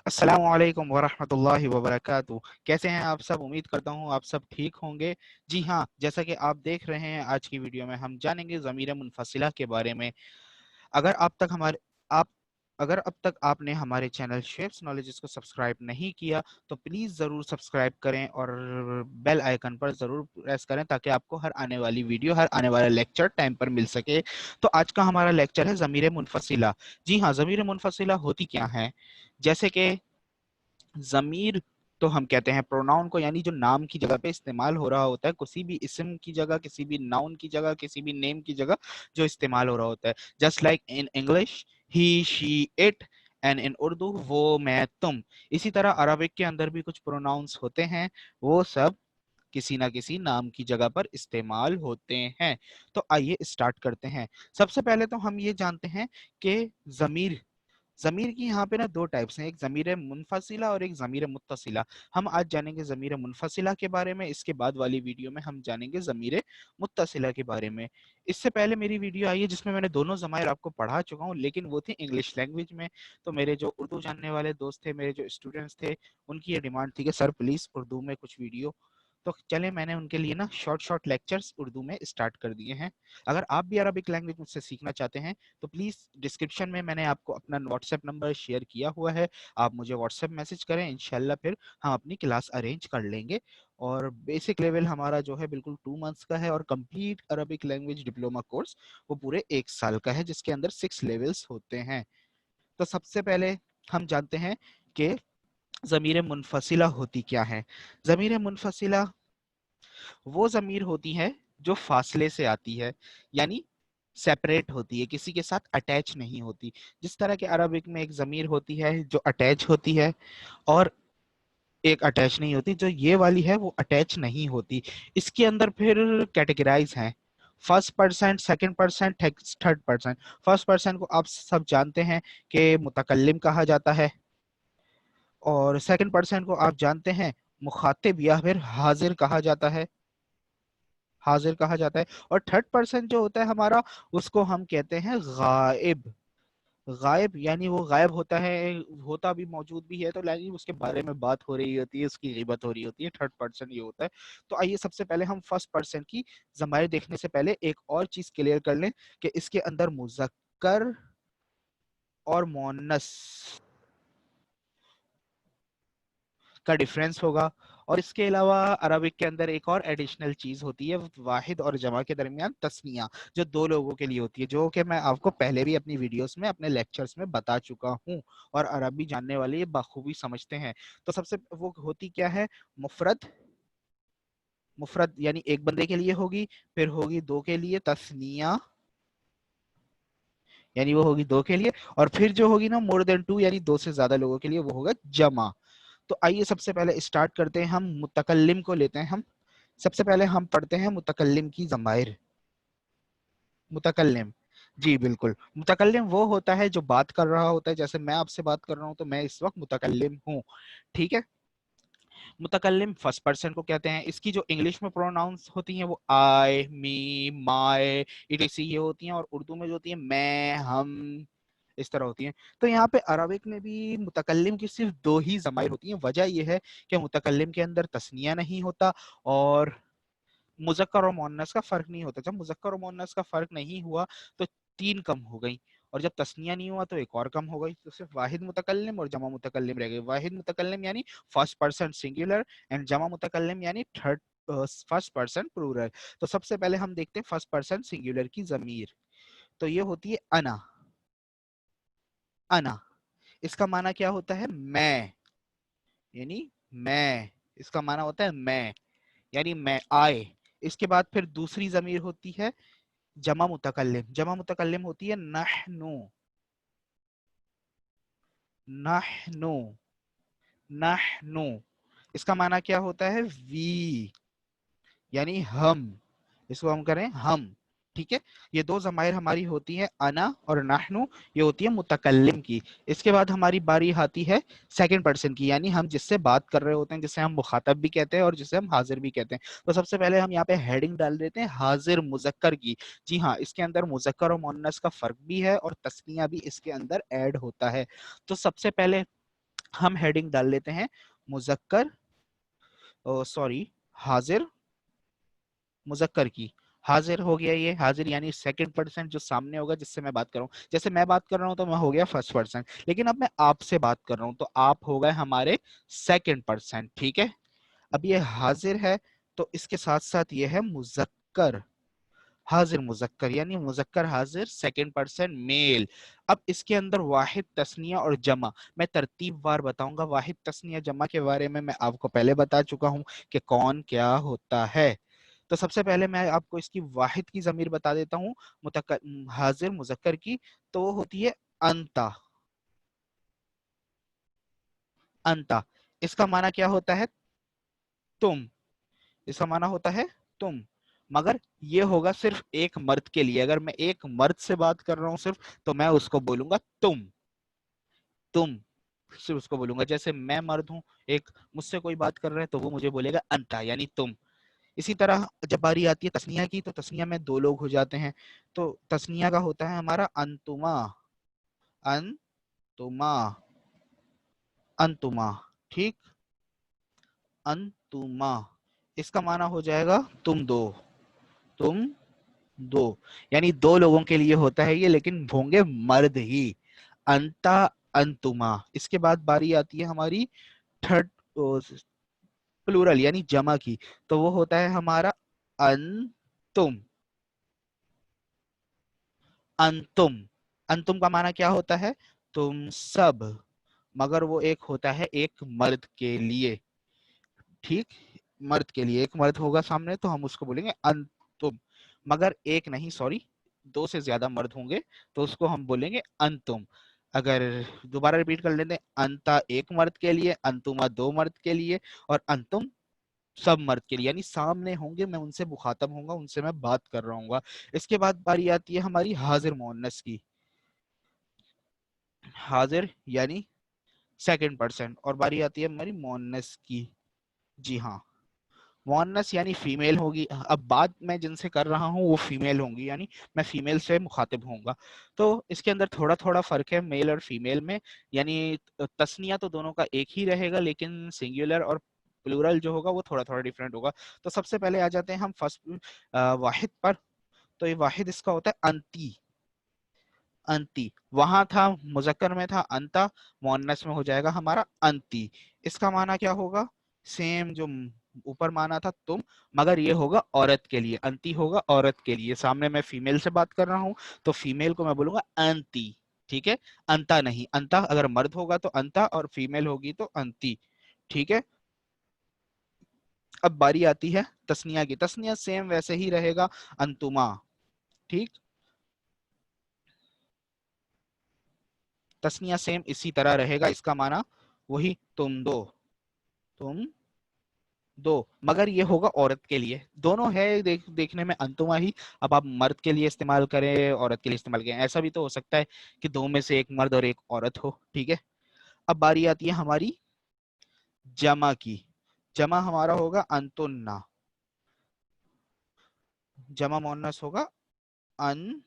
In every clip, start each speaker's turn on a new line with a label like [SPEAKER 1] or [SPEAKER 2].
[SPEAKER 1] अस्सलाम वालेकुम वरहमतुल्लाहि वबरकातुहू। कैसे हैं आप सब? उम्मीद करता हूँ आप सब ठीक होंगे। जी हाँ, जैसा कि आप देख रहे हैं, आज की वीडियो में हम जानेंगे ज़मीर मुनफसिला के बारे में। अगर आप तक हमारे आप अगर अब तक आपने हमारे चैनल शेप्स नॉलेजेस को सब्सक्राइब नहीं किया तो प्लीज़ ज़रूर सब्सक्राइब करें और बेल आइकन पर ज़रूर प्रेस करें ताकि आपको हर आने वाली वीडियो, हर आने वाला लेक्चर टाइम पर मिल सके। तो आज का हमारा लेक्चर है ज़मीर मुनफसिला। जी हाँ, ज़मीर मुनफसिला होती क्या है? जैसे कि ज़मीर तो हम कहते हैं प्रोनाउन को, यानी जो नाम की जगह पे इस्तेमाल हो रहा होता है, किसी भी इस्म की जगह, किसी भी नाउन की जगह, किसी भी नेम की जगह जो इस्तेमाल हो रहा होता है। Just like in English he, she, it, and in Urdu वो, मैं, तुम। इसी तरह अरबिक के अंदर भी कुछ प्रोनाउंस होते हैं, वो सब किसी ना किसी नाम की जगह पर इस्तेमाल होते हैं। तो आइए स्टार्ट करते हैं। सबसे पहले तो हम ये जानते हैं कि ज़मीर ज़मीर की यहाँ पे ना दो टाइप्स हैं, एक ज़मीर मुनफसिला और एक ज़मीर मुत्तसिला। हम आज जानेंगे ज़मीर मुनफसिला के बारे में, इसके बाद वाली वीडियो में हम जानेंगे ज़मीर मुत्तसिला के बारे में। इससे पहले मेरी वीडियो आई है जिसमें मैंने दोनों ज़माइर आपको पढ़ा चुका हूँ, लेकिन वो थी इंग्लिश लैंग्वेज में। तो मेरे जो उर्दू जानने वाले दोस्त थे, मेरे जो स्टूडेंट्स थे, उनकी ये डिमांड थी कि सर प्लीज़ उर्दू में कुछ वीडियो। तो चले, मैंने उनके लिए ना शॉर्ट शॉर्ट लेक्चर्स उर्दू में स्टार्ट कर दिए हैं। अगर आप भी अरबिक लैंग्वेज मुझसे सीखना चाहते हैं तो प्लीज़ डिस्क्रिप्शन में मैंने आपको अपना व्हाट्सएप नंबर शेयर किया हुआ है, आप मुझे व्हाट्सएप मैसेज करें, इंशाल्लाह फिर हम अपनी क्लास अरेंज कर लेंगे। और बेसिक लेवल हमारा जो है बिल्कुल 2 मंथ्स का है, और complete Arabic language diploma course वो पूरे 1 साल का है, जिसके अंदर 6 लेवल्स होते हैं। तो सबसे पहले हम जानते हैं कि ज़मीर मुनफसिला होती क्या है। ज़मीर मुनफसिला वो ज़मीर होती है जो फासले से आती है, यानी सेपरेट होती है, किसी के साथ अटैच नहीं होती। जिस तरह के अरबिक में एक ज़मीर होती है जो अटैच होती है और एक अटैच नहीं होती, जो ये वाली है वो अटैच नहीं होती। इसके अंदर फिर कैटेगराइज हैं, first person, second person, third person. First person को आप सब जानते हैं कि मुतकल्लिम कहा जाता है, और सेकंड पर्सन को आप जानते हैं मुखातिब या फिर हाजिर कहा जाता है, हाजिर कहा जाता है। और थर्ड पर्सन जो होता है हमारा, उसको हम कहते हैं गायब। गायब यानी वो गायब होता है, होता भी मौजूद भी है तो लेकिन उसके बारे में बात हो रही होती है, उसकी गिबत हो रही होती है, थर्ड पर्सन ये होता है। तो आइए सबसे पहले हम फर्स्ट पर्सन की ज़माइर देखने से पहले एक और चीज क्लियर कर लें कि इसके अंदर मुज़क्कर और मुअन्नस का डिफरेंस होगा। और इसके अलावा अरबिक के अंदर एक और एडिशनल चीज होती है, वाहिद और जमा के दरमियान तस्निया, जो दो लोगों के लिए होती है, जो कि मैं आपको पहले भी अपनी वीडियोस में, अपने लेक्चर्स में बता चुका हूँ, और अरबी जानने वाले ये बखूबी समझते हैं। तो सबसे वो होती क्या है, मुफरद। मुफरद यानी एक बंदे के लिए होगी, फिर होगी दो के लिए तस्निया, यानी वो होगी दो के लिए, और फिर जो होगी ना मोर देन टू, यानी दो से ज्यादा लोगों के लिए, वो होगा जमा। तो आइए सबसे पहले स्टार्ट करते हैं, हम मुतकल्लिम को लेते हैं। हम सबसे पहले हम पढ़ते हैं मुतकल्लिम की ज़माइर। मुतकल्लिम, जी बिल्कुल, मुतकल्लिम वो होता है जो बात कर रहा होता है। जैसे मैं आपसे बात कर रहा हूं तो मैं इस वक्त मुतकल्लिम हूँ, ठीक है। मुतकल्लिम फर्स्ट पर्सन को कहते हैं। इसकी जो इंग्लिश में प्रोनाउंस होती हैं वो आई, मी, माय, इटीसी ये होती हैं, और उर्दू में जो होती है मैं, हम, इस तरह होती हैं। तो यहाँ पे अरबिक में भी मुतकल्लिम की सिर्फ दो ही ज़माइर होती हैं। वजह यह है कि मुतकल्लिम के अंदर तस्निया नहीं होता, और मुज़क्कर और मुअन्नस का फ़र्क नहीं होता। जब मुज़क्कर और मुअन्नस का फ़र्क नहीं हुआ तो 3 कम हो गई, और जब तस्निया नहीं हुआ तो एक और कम हो गई, तो सिर्फ वाहिद मुतकल्लिम और जमा मुतकल्लिम रह गई। वाहिद मुतकल्लिम यानी फर्स्ट पर्सन सिंगुलर, एंड जमा मुतकल्लिम यानी थर्ड फर्स्ट पर्सन प्लूरल। तो सबसे पहले हम देखते हैं फर्स्ट पर्सन सिंगुलर की ज़मीर। तो ये होती है अना। अना, इसका माना क्या होता है, मैं, यानी मैं, इसका माना होता है मैं, यानी मैं, आए। इसके बाद फिर दूसरी जमीर होती है जमा मुतकल्लिम। जमा मुतकल्लिम होती है नहनु। नहनु, नहनु, इसका माना क्या होता है, वी, यानी हम। इसको हम करें हम, ठीक है। ये दो जमाइर हमारी होती हैं अना और नाहनु, ये होती है मुतकल्लिम की। इसके बाद हमारी बारी आती है सेकंड पर्सन की, यानी हम जिससे बात कर रहे होते हैं, जिसे हम मुखातब भी कहते हैं और जिसे हम हाजिर भी कहते हैं। तो सबसे पहले हम यहाँ पे हेडिंग डाल देते हैं हाजिर मुजक्कर की। जी हाँ, इसके अंदर मुजक्कर और मुअन्नस का फर्क भी है, और तस्निया भी इसके अंदर ऐड होता है। तो सबसे पहले हम हेडिंग डाल लेते हैं मुजक्कर, सॉरी हाजिर मुजक्कर की। हाजिर हो गया, ये हाजिर यानी सेकंड पर्सन जो सामने होगा जिससे मैं बात कर रहा हूँ। जैसे मैं बात कर रहा हूँ तो मैं हो गया फर्स्ट पर्सन, लेकिन अब मैं आपसे बात कर रहा हूँ तो आप हो गए हमारे सेकंड पर्सन, ठीक है। अब ये हाजिर है तो इसके साथ साथ ये है मुजक्कर, हाजिर मुजक्कर यानी मुजक्कर हाजिर सेकंड पर्सन मेल। अब इसके अंदर वाहिद तस्निया और जमा मैं तरतीब वार बताऊंगा। वाहिद तस्निया जमा के बारे में मैं आपको पहले बता चुका हूं कि कौन क्या होता है। तो सबसे पहले मैं आपको इसकी वाहिद की ज़मीर बता देता हूँ, हाजिर मुजक्कर की, तो वो होती है अंता। अंता इसका माना क्या होता है? तुम। इसका माना होता है तुम, मगर ये होगा सिर्फ एक मर्द के लिए। अगर मैं एक मर्द से बात कर रहा हूं सिर्फ, तो मैं उसको बोलूंगा तुम। तुम सिर्फ उसको बोलूंगा। जैसे मैं मर्द हूं, एक मुझसे कोई बात कर रहा है तो वो मुझे बोलेगा अंता यानी तुम। इसी तरह जब बारी आती है तस्निया की, तो तस्निया में दो लोग हो जाते हैं, तो तस्निया का होता है हमारा अंतुमा। अंतुमा, अंतुमा, ठीक। अंतुमा इसका माना हो जाएगा तुम दो। तुम दो यानी दो लोगों के लिए होता है ये, लेकिन होंगे मर्द ही। अंता, अंतुमा। इसके बाद बारी आती है हमारी थर्ड प्लूरल यानी जमा की, तो वो होता है हमारा अंतुम। अंतुम, अंतुम का माना क्या होता है? तुम सब, मगर वो एक होता है एक मर्द के लिए, ठीक। मर्द के लिए एक मर्द होगा सामने तो हम उसको बोलेंगे अंतुम, मगर एक नहीं, सॉरी, दो से ज्यादा मर्द होंगे तो उसको हम बोलेंगे अंतुम। अगर दोबारा रिपीट कर लेते हैं, अंता एक मर्द के लिए, अंतुमा दो मर्द के लिए, और अंतुम सब मर्द के लिए, यानी सामने होंगे, मैं उनसे मुखातब होऊंगा, उनसे मैं बात कर रहा हूँ। इसके बाद बारी आती है हमारी हाजिर मोहन्नस की। हाजिर यानी सेकंड पर्सन, और बारी आती है हमारी मोहन्नस की। जी हाँ, मोहन्नस यानी फीमेल होगी। अब बात मैं जिनसे कर रहा हूँ वो फीमेल होंगी, यानी मैं फीमेल से मुखातिब होऊंगा। तो इसके अंदर थोड़ा थोड़ा फर्क है मेल और फीमेल में, यानी तस्निया तो दोनों का एक ही रहेगा, लेकिन सिंगुलर और प्लूरल जो होगा वो थोड़ा थोड़ा डिफरेंट होगा। तो सबसे पहले आ जाते हैं हम फर्स्ट वाहिद पर। तो ये वाहिद इसका होता है अंती। अंती, वहां था मुजक्कर में था अंता, मुअन्नस में हो जाएगा हमारा अंती। इसका माना क्या होगा? सेम जो ऊपर माना था तुम, मगर ये होगा औरत के लिए। अंती होगा औरत के लिए। सामने मैं फीमेल से बात कर रहा हूं तो फीमेल को मैं बोलूंगा अंती, ठीक है। अंता नहीं, अंता अगर मर्द होगा तो अंता, और फीमेल होगी तो अंती, ठीक है। अब बारी आती है तस्निया की। तस्निया सेम वैसे ही रहेगा, अंतुमा, ठीक। तस्निया सेम इसी तरह रहेगा, इसका माना वही तुम दो, तुम दो, मगर ये होगा औरत के लिए। दोनों है देखने में अंतुमा ही। अब आप मर्द के लिए इस्तेमाल करें, औरत के लिए इस्तेमाल करें, ऐसा भी तो हो सकता है कि दो में से एक मर्द और एक औरत हो, ठीक है। अब बारी आती है हमारी जमा की। जमा हमारा होगा अंतुन्ना। जमा मोन्नस होगा अंतुन्ना।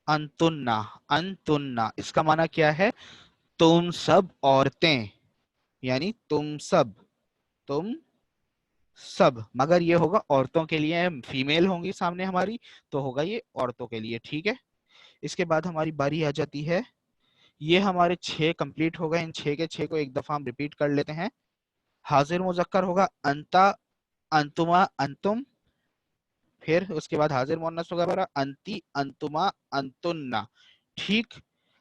[SPEAKER 1] अंतुन्ना, अंतुन्ना इसका माना क्या है? तुम सब औरतें, यानी तुम सब, तुम सब, मगर ये होगा औरतों के लिए। फीमेल होंगी सामने हमारी तो होगा ये औरतों के लिए, ठीक है। इसके बाद हमारी बारी आ जाती है, ये हमारे 6 कंप्लीट हो गए। इन 6 के 6 को एक दफा हम रिपीट कर लेते हैं। हाजिर मुजक्कर होगा अंता, अंतुमा, अंतुम। फिर उसके बाद हाजिर मुअन्नस होगा हमारा अंती, अंतुमा, अंतुन्ना, ठीक।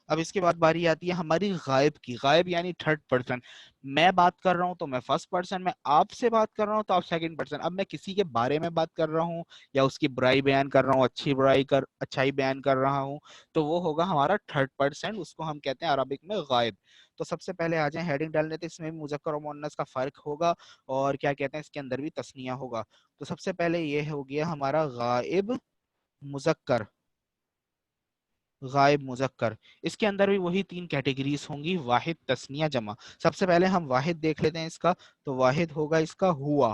[SPEAKER 1] अब इसके बाद बारी आती है हमारी गायब की। गायब यानी थर्ड पर्सन। मैं बात कर रहा हूं तो मैं फर्स्ट पर्सन, मैं आपसे बात कर रहा हूं तो आप सेकंड पर्सन। अब मैं किसी के बारे में बात कर रहा हूं या उसकी बुराई बयान कर रहा हूं, अच्छी बुराई कर अच्छाई बयान कर रहा हूं, तो वो होगा हमारा थर्ड पर्सन, उसको हम कहते हैं अरबिक में गायब। तो सबसे पहले आ जाए हेडिंग डाल लेते हैं। इसमें मुजक्कर और मुअन्नस का फर्क होगा, और क्या कहते हैं इसके अंदर भी तस्निया होगा। तो सबसे पहले ये हो गया हमारा गायब मुजक्कर। गायब मुजक्कर, इसके अंदर भी वही 3 कैटेगरीज होंगी, वाहिद तस्निया जमा। सबसे पहले हम वाहिद देख लेते हैं इसका। तो वाहिद होगा इसका हुआ।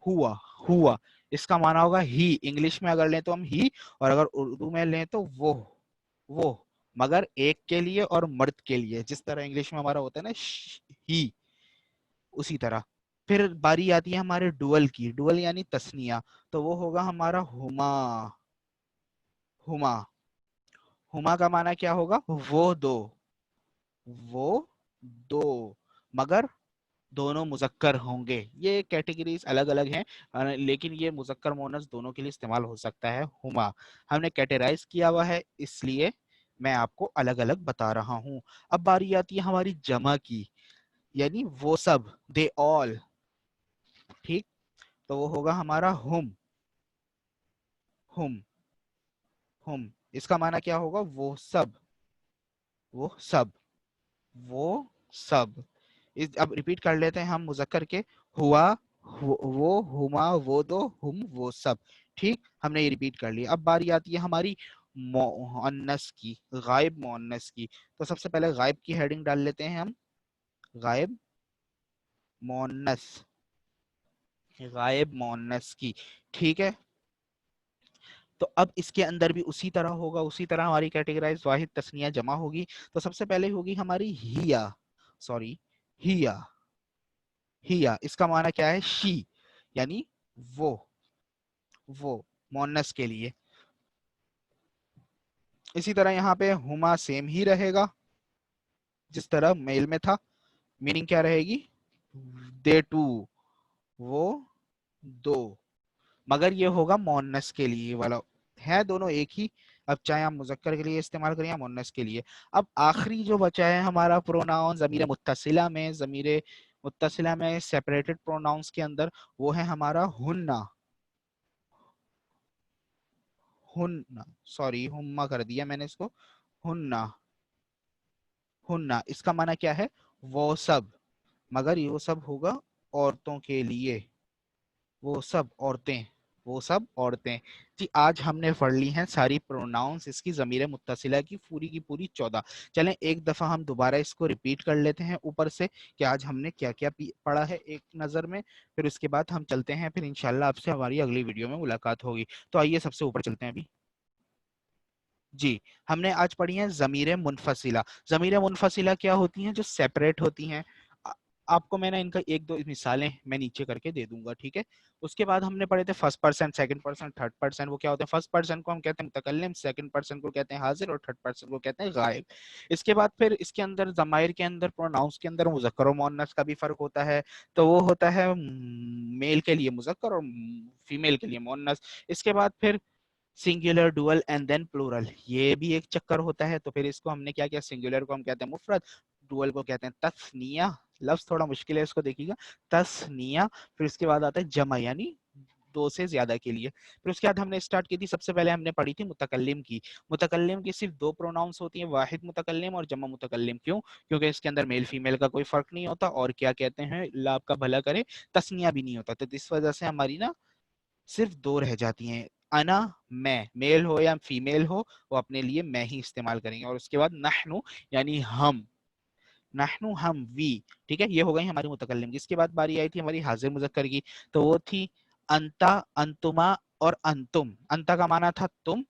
[SPEAKER 1] हुआ, हुआ इसका माना होगा ही। इंग्लिश में अगर लें तो हम ही, और अगर उर्दू में लें तो वो। मगर एक के लिए और मर्द के लिए, जिस तरह इंग्लिश में हमारा होता है ना ही, उसी तरह। फिर बारी आती है हमारे डुअल की, डुअल यानी तस्निया, तो वो होगा हमारा हुमा। हुमा, हुमा का माना क्या होगा? वो दो, वो दो, मगर दोनों मुजक्कर होंगे। ये कैटेगरीज अलग अलग हैं, लेकिन ये मुजक्कर मोनस दोनों के लिए इस्तेमाल हो सकता है। हुमा हमने कैटेगराइज किया हुआ है, इसलिए मैं आपको अलग अलग बता रहा हूं। अब बारी आती है हमारी जमा की, यानी वो सब, दे ऑल, ठीक। तो वो होगा हमारा हुम। हुम, हुम इसका माना क्या होगा? वो सब, वो सब, वो सब। अब रिपीट कर लेते हैं हम मुजक्कर के, हुआ, वो, हुमा, वो दो, हुम, वो सब। ठीक, हमने ये रिपीट कर लिया। अब बारी आती है हमारी मुअन्नस की, गायब मुअन्नस की। तो सबसे पहले गायब की हेडिंग डाल लेते हैं हम, गायब मुअन्नस, गायब मुअन्नस की। ठीक है, तो अब इसके अंदर भी उसी तरह होगा, उसी तरह हमारी कैटेगराइज वाहिद तस्निया जमा होगी। तो सबसे पहले होगी हमारी हिया, सॉरी, हिया। हिया इसका माना क्या है? शी, यानी वो मोनस के लिए। इसी तरह यहाँ पे हुमा सेम ही रहेगा जिस तरह मेल में था। मीनिंग क्या रहेगी? दे टू, वो दो, मगर ये होगा मोनस के लिए वाला। है दोनों एक ही, अब चाहे हम मुजक्कर के लिए इस्तेमाल करें या मोनस के लिए। अब आखिरी जो बचा है हमारा प्रोनाउन ज़मीर मुत्तसिला में, ज़मीर मुत्तसिला में सेपरेटेड प्रोनाउंस के अंदर, वो है हमारा हुन्ना। हुन्ना, सॉरी हुम्मा कर दिया मैंने इसको, हुन्ना। हुन्ना इसका माना क्या है? वो सब, मगर ये वो सब होगा औरतों के लिए, वो सब औरतें, वो सब औरतें। जी, आज हमने पढ़ ली हैं सारी प्रोनाउंस इसकी ज़मीर मुत्तसिला की पूरी 14। चलें एक दफ़ा हम दोबारा इसको रिपीट कर लेते हैं ऊपर से, कि आज हमने क्या क्या पढ़ा है एक नज़र में। फिर उसके बाद हम चलते हैं, फिर इंशाल्लाह आपसे हमारी अगली वीडियो में मुलाकात होगी। तो आइए सबसे ऊपर चलते हैं अभी। जी, हमने आज पढ़ी है ज़मीर मुनफसिला। ज़मीर मुनफसिला क्या होती हैं? जो सेपरेट होती हैं। आ- आपको मैंने इनका एक दो मिसालें मैं नीचे करके दे दूंगा, ठीक है। उसके बाद हमने पढ़े थे first person, second person, third person. वो क्या होते हैं? फर्स्ट पर्सन को हम कहते हैं मुतकल्लिम, सेकंड पर्सन को कहते हैं हाजिर, और थर्ड पर्सन को कहते हैं गायब। इसके बाद फिर इसके अंदर ज़माइर के अंदर, प्रोनाउंस के अंदर मुज़क्कर और मुअन्नस का भी फर्क होता है। तो वो होता है मेल के लिए मुज़क्कर और फीमेल के लिए मुअन्नस। इसके बाद फिर singular, dual and then plural, ये भी एक चक्कर होता है। तो फिर इसको हमने क्या किया? सिंगुलर को हम कहते हैं मुफरद, डुअल को कहते हैं तस्निया। लफ्ज थोड़ा मुश्किल है, इसको देखिएगा, तस्निया। फिर इसके बाद आता है जमा, यानी दो से ज्यादा के लिए। फिर उसके बाद हमने स्टार्ट की थी, सबसे पहले हमने पढ़ी थी मुतकल्लिम की। मुतकल्लिम की सिर्फ दो प्रोनाउंस होती हैं, वाहिद मुतकल्लिम और जमा मुतकल्लिम। क्यों? क्योंकि इसके अंदर मेल फीमेल का कोई फर्क नहीं होता, और क्या कहते हैं, अल्लाह आपका भला करे, तस्निया भी नहीं होता। तो इस वजह से हमारी ना सिर्फ दो रह जाती हैं। अना, मैं, मेल हो या फीमेल हो, वो अपने लिए मैं ही इस्तेमाल करेंगे। और उसके बाद नहनु, यानी हम, नहनु हम, वी। ठीक है, ये हो गई हमारी मुतकल्लिम की। इसके बाद बारी आई थी हमारी हाजिर मुजक्कर की, तो वो थी अंता, अंतुमा और अंतुम। अंता का माना था तुम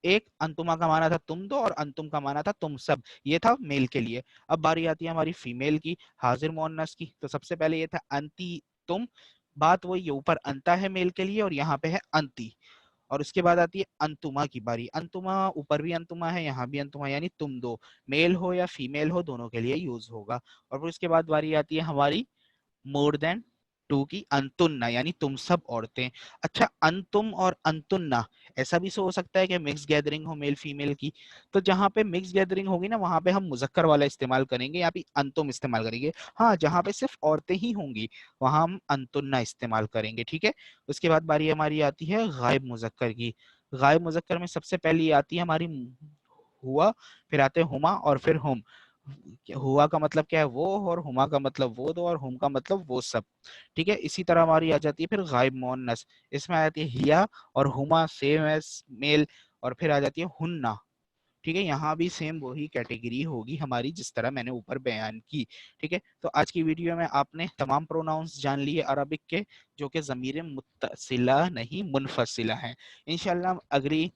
[SPEAKER 1] एक, अंतुमा का माना था तुम दो, और अंतुम का माना था तुम सब। ये था मेल के लिए। अब बारी आती है हमारी फीमेल की, हाजिर मुअन्नस की। तो सबसे पहले ये था अंती, तुम। बात वही, ये ऊपर अंता है मेल के लिए और यहाँ पे है अंती। और उसके बाद आती है अंतुमा की बारी। अंतुमा, ऊपर भी अंतुमा है, यहाँ भी अंतुमा, यानी तुम दो, मेल हो या फीमेल हो, दोनों के लिए यूज होगा। और फिर उसके बाद बारी आती है हमारी मोर देन टू की, अंतुन्ना, यानी तुम सब औरतें। अच्छा, अंतुम और अंतुन्ना, ऐसा भी हो सकता है कि मिक्स गैदरिंग हो मेल फीमेल की। तो जहां पे मिक्स गैदरिंग होगी ना, वहां पे हम मुजक्कर वाला इस्तेमाल करेंगे, या फिर अंतुम इस्तेमाल करेंगे। हाँ, जहां पे सिर्फ औरतें ही होंगी, वहां हम अंतुन्ना इस्तेमाल करेंगे, ठीक है। उसके बाद बारी हमारी आती है गायब मुजक्कर की। गायब मुजक्कर में सबसे पहली आती है हमारी हुआ, फिर आते हैं हुमा, और फिर हुम। हुआ का मतलब क्या है? वो, और हुमा का मतलब वो दो, और हुम का मतलब वो सब। ठीक है, इसी तरह हमारी आ जाती है फिर गायब मुअन्नस। इसमें आ जाती है हिया और हुमा, सेम एज मेल। और फिर आ जाती है हुन्ना। ठीक है, यहाँ भी सेम वही कैटेगरी होगी हमारी जिस तरह मैंने ऊपर बयान की। ठीक है, तो आज की वीडियो में आपने तमाम प्रोनाउंस जान लिए अरबिक के, जो कि ज़मीर मुत्तसिला नहीं मुनफसिला हैं। इंशाल्लाह अगली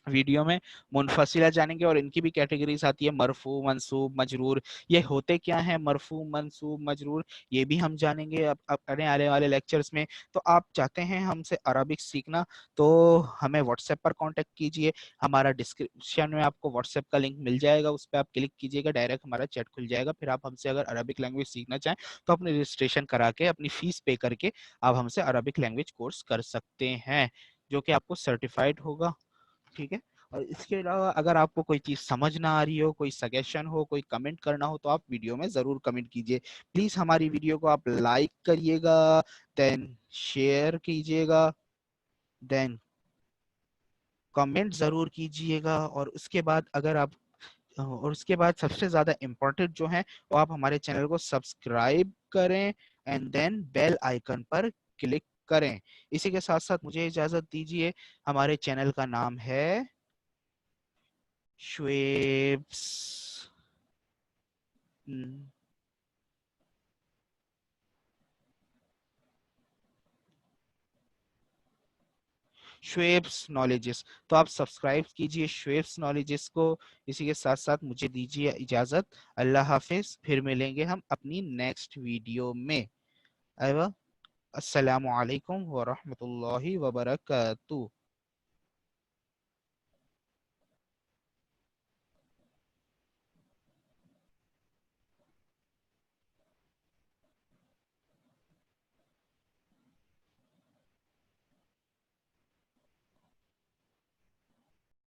[SPEAKER 1] वीडियो में मुनफसिला जानेंगे और इनकी भी कैटेगरीज आती है, मरफू, मंसूब, मजरूर। ये होते क्या है मरफू, मंसूब, मजरूर, ये भी हम जानेंगे अब आने वाले लेक्चर्स में। तो आप चाहते हैं हमसे अरबिक सीखना तो हमें व्हाट्सएप पर कांटेक्ट कीजिए। हमारा डिस्क्रिप्शन में आपको व्हाट्सएप का लिंक मिल जाएगा, उस पर आप क्लिक कीजिएगा, डायरेक्ट हमारा चैट खुल जाएगा। फिर आप हमसे अगर अरबिक लैंग्वेज सीखना चाहें तो अपनी रजिस्ट्रेशन करा के अपनी फीस पे करके आप हमसे अरबिक लैंग्वेज कोर्स कर सकते हैं, जो कि आपको सर्टिफाइड होगा। ठीक है। और इसके अलावा अगर आपको कोई चीज समझ ना आ रही हो, कोई सजेशन हो, कोई कमेंट करना हो, तो आप वीडियो में जरूर कमेंट कीजिए। प्लीज हमारी वीडियो को आप लाइक करिएगा, देन शेयर कीजिएगा, देन कमेंट जरूर कीजिएगा। और उसके बाद सबसे ज्यादा इम्पोर्टेंट जो है वो आप हमारे चैनल को सब्सक्राइब करें एंड देन बेल आइकन पर क्लिक करें। इसी के साथ साथ मुझे इजाजत दीजिए। हमारे चैनल का नाम है श्वेब्स श्वेब्स नॉलेजेस। तो आप सब्सक्राइब कीजिए श्वेब्स नॉलेजेस को। इसी के साथ साथ मुझे दीजिए इजाजत। अल्लाह हाफिज, फिर मिलेंगे हम अपनी नेक्स्ट वीडियो में। अस्सलामु अलैकुम व रहमतुल्लाहि व बरकातहू।